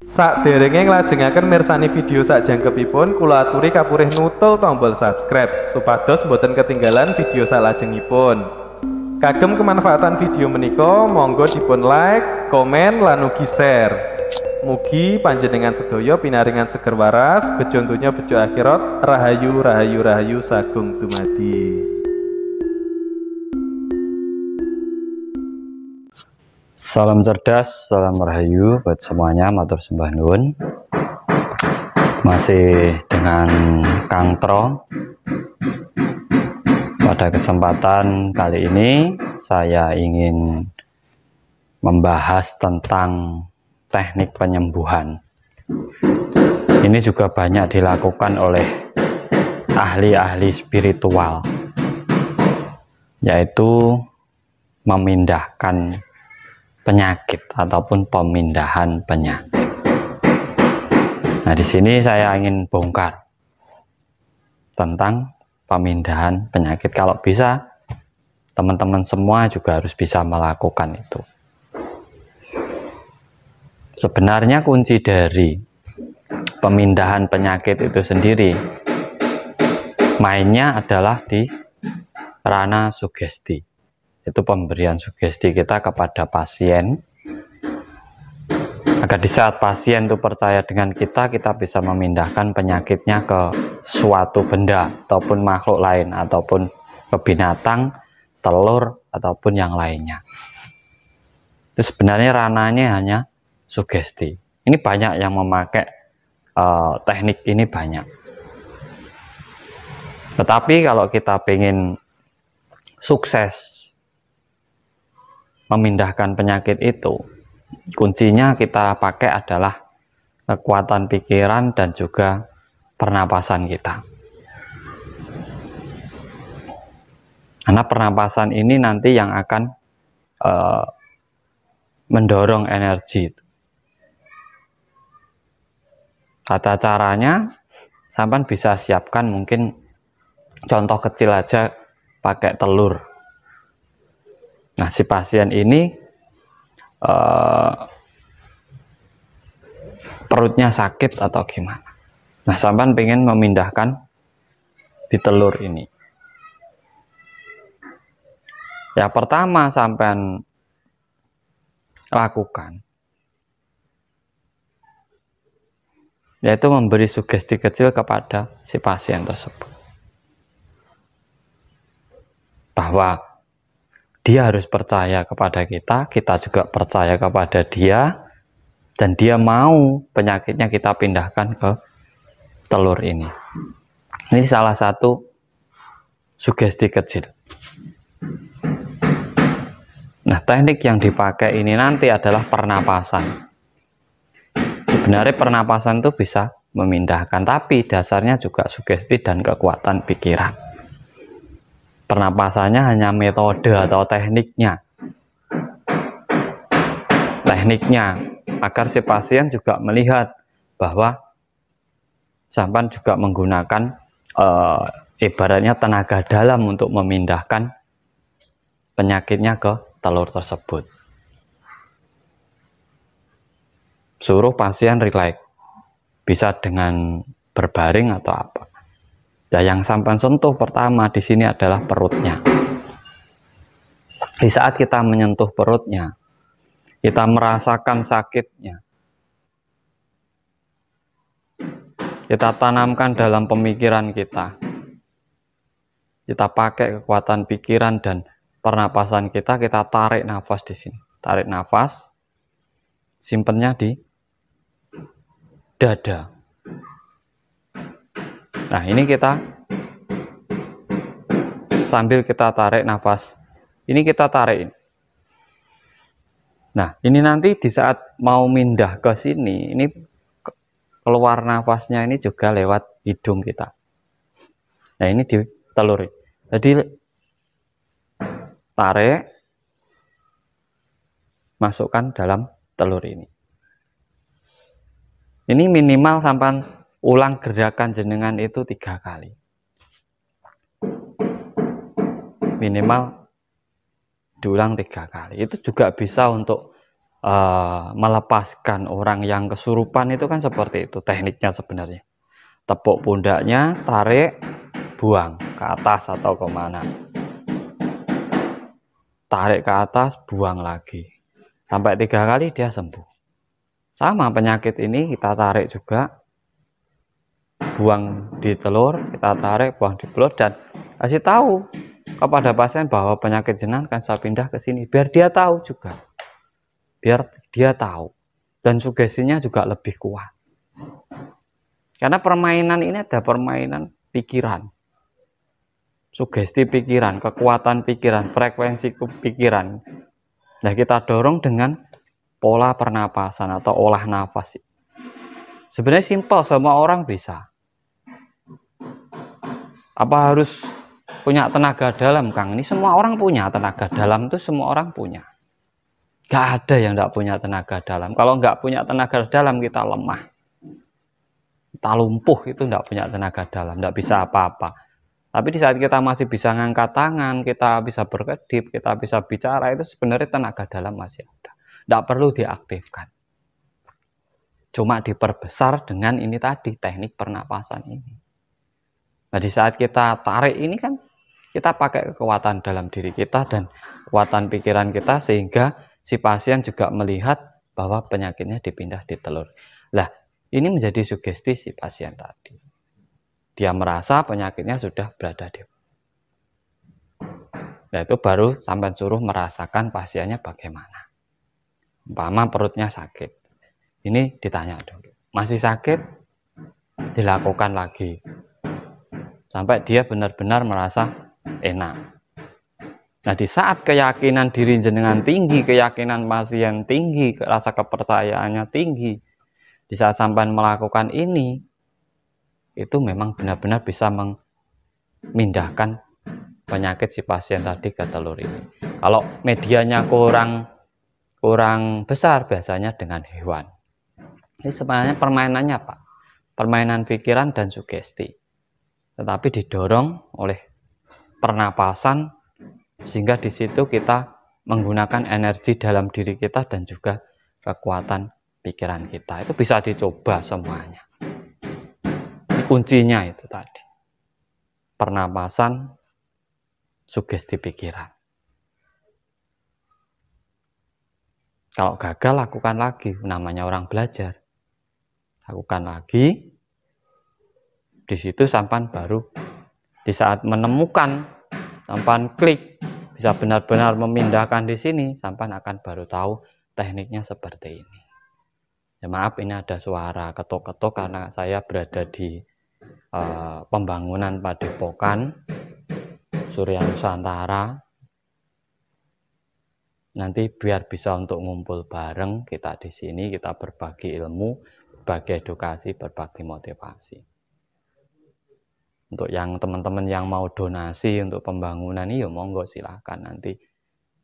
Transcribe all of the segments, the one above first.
Sakderenge nglajengaken mirsani video sakjangkepipun, kula aturi kapurih nutul tombol subscribe supados boten ketinggalan video salajengipun. Kagem kemanfaatan video menika, monggo dipun like, komen, lan ugi share. Mugi panjenengan sedaya pinaringan seger waras, bejo donya bejo akhirat, rahayu rahayu rahayu sagung dumadi. Salam cerdas, salam rahayu buat semuanya, matur sembah nuwun. Masih dengan Kang Tro. Pada kesempatan kali ini saya ingin membahas tentang teknik penyembuhan. Ini juga banyak dilakukan oleh ahli-ahli spiritual, yaitu memindahkan penyakit ataupun pemindahan penyakit. Nah, di sini saya ingin bongkar tentang pemindahan penyakit. Kalau bisa, teman-teman semua juga harus bisa melakukan itu. Sebenarnya kunci dari pemindahan penyakit itu sendiri, mainnya adalah di ranah sugesti. Itu pemberian sugesti kita kepada pasien, agar di saat pasien itu percaya dengan kita bisa memindahkan penyakitnya ke suatu benda ataupun makhluk lain, ataupun ke binatang, telur, ataupun yang lainnya. Itu sebenarnya ranahnya hanya sugesti. Ini banyak yang memakai teknik ini, banyak. Tetapi kalau kita ingin sukses memindahkan penyakit itu, kuncinya kita pakai adalah kekuatan pikiran dan juga pernapasan kita. Karena pernapasan ini nanti yang akan mendorong energi. Tata caranya, sampai bisa siapkan mungkin contoh kecil aja, pakai telur. Nah, si pasien ini perutnya sakit atau gimana. Nah, sampean pengen memindahkan di telur ini. Ya, pertama sampean lakukan yaitu memberi sugesti kecil kepada si pasien tersebut, bahwa dia harus percaya kepada kita, kita juga percaya kepada dia, dan dia mau penyakitnya kita pindahkan ke telur ini. Ini salah satu sugesti kecil. Nah, teknik yang dipakai ini nanti adalah pernapasan. Sebenarnya pernapasan itu bisa memindahkan, tapi dasarnya juga sugesti dan kekuatan pikiran. Pernapasannya hanya metode atau tekniknya, agar si pasien juga melihat bahwa sampan juga menggunakan ibaratnya tenaga dalam untuk memindahkan penyakitnya ke telur tersebut. Suruh pasien rileks, bisa dengan berbaring atau apa. Nah, yang sampai sentuh pertama di sini adalah perutnya. Di saat kita menyentuh perutnya, kita merasakan sakitnya. Kita tanamkan dalam pemikiran kita. Kita pakai kekuatan pikiran dan pernapasan kita tarik nafas di sini. Tarik nafas, simpennya di dada. Nah, ini kita sambil kita tarik nafas, ini kita tarik. Nah, ini nanti di saat mau mindah ke sini, ini keluar nafasnya ini juga lewat hidung kita. Nah, ini di telur. Jadi tarik, masukkan dalam telur ini. Ini minimal sampai ulang gerakan jenengan itu 3 kali. Minimal diulang 3 kali. Itu juga bisa untuk melepaskan orang yang kesurupan itu kan seperti itu tekniknya sebenarnya. Tepuk pundaknya, tarik, buang ke atas atau kemana. Tarik ke atas, buang lagi. Sampai 3 kali dia sembuh. Sama penyakit ini kita tarik juga, buang di telur, kita tarik, buang di telur, dan kasih tahu kepada pasien bahwa penyakit jenengan kan saya pindah ke sini. Biar dia tahu juga. Biar dia tahu. Dan sugestinya juga lebih kuat. Karena permainan ini ada permainan pikiran. Sugesti pikiran, kekuatan pikiran, frekuensi pikiran. Nah, kita dorong dengan pola pernapasan atau olah nafas. Sebenarnya simpel, semua orang bisa. Apa harus punya tenaga dalam, Kang? Ini semua orang punya tenaga dalam, itu semua orang punya. Gak ada yang gak punya tenaga dalam. Kalau nggak punya tenaga dalam, kita lemah. Kita lumpuh, itu nggak punya tenaga dalam, nggak bisa apa-apa. Tapi di saat kita masih bisa ngangkat tangan, kita bisa berkedip, kita bisa bicara, itu sebenarnya tenaga dalam masih ada. Nggak perlu diaktifkan. Cuma diperbesar dengan ini tadi, teknik pernapasan ini. Nah, di saat kita tarik ini kan, kita pakai kekuatan dalam diri kita dan kekuatan pikiran kita, sehingga si pasien juga melihat bahwa penyakitnya dipindah di telur. Lah, ini menjadi sugesti si pasien tadi. Dia merasa penyakitnya sudah berada di. Nah, itu baru sampai suruh merasakan pasiennya bagaimana. Umpama perutnya sakit. Ini ditanya dulu. Masih sakit? Dilakukan lagi. Sampai dia benar-benar merasa enak. Nah, di saat keyakinan diri jenengan tinggi, keyakinan pasien tinggi, rasa kepercayaannya tinggi, di saat sampai melakukan ini, itu memang benar-benar bisa memindahkan penyakit si pasien tadi ke telur ini. Kalau medianya kurang besar, biasanya dengan hewan. Ini sebenarnya permainannya apa? Permainan pikiran dan sugesti. Tetapi didorong oleh pernapasan, sehingga di situ kita menggunakan energi dalam diri kita dan juga kekuatan pikiran kita. Itu bisa dicoba semuanya. Kuncinya itu tadi. Pernapasan, sugesti pikiran. Kalau gagal, lakukan lagi. Namanya orang belajar. Lakukan lagi. Di situ sampan baru. Di saat menemukan, sampan klik. Bisa benar-benar memindahkan di sini. Sampan akan baru tahu tekniknya seperti ini. Ya, maaf, ini ada suara ketok-ketok karena saya berada di pembangunan Padepokan Surya Nusantara. Nanti biar bisa untuk ngumpul bareng kita di sini, kita berbagi ilmu, berbagi edukasi, berbagi motivasi. Untuk yang teman-teman yang mau donasi untuk pembangunan ini, ya monggo silahkan, nanti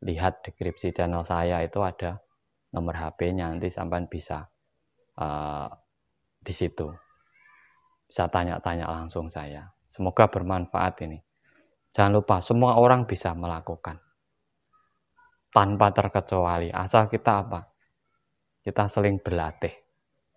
lihat deskripsi channel saya itu ada nomor HP-nya, nanti sampai bisa di situ bisa tanya-tanya langsung saya. Semoga bermanfaat ini. Jangan lupa, semua orang bisa melakukan tanpa terkecuali, asal kita apa? Kita saling berlatih.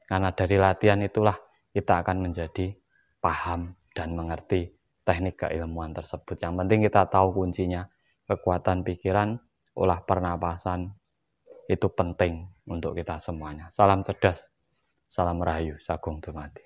Karena dari latihan itulah kita akan menjadi paham dan mengerti teknik keilmuan tersebut. Yang penting kita tahu kuncinya, kekuatan pikiran, olah pernapasan, itu penting untuk kita semuanya. Salam cerdas, salam rahayu, sagung dumadi.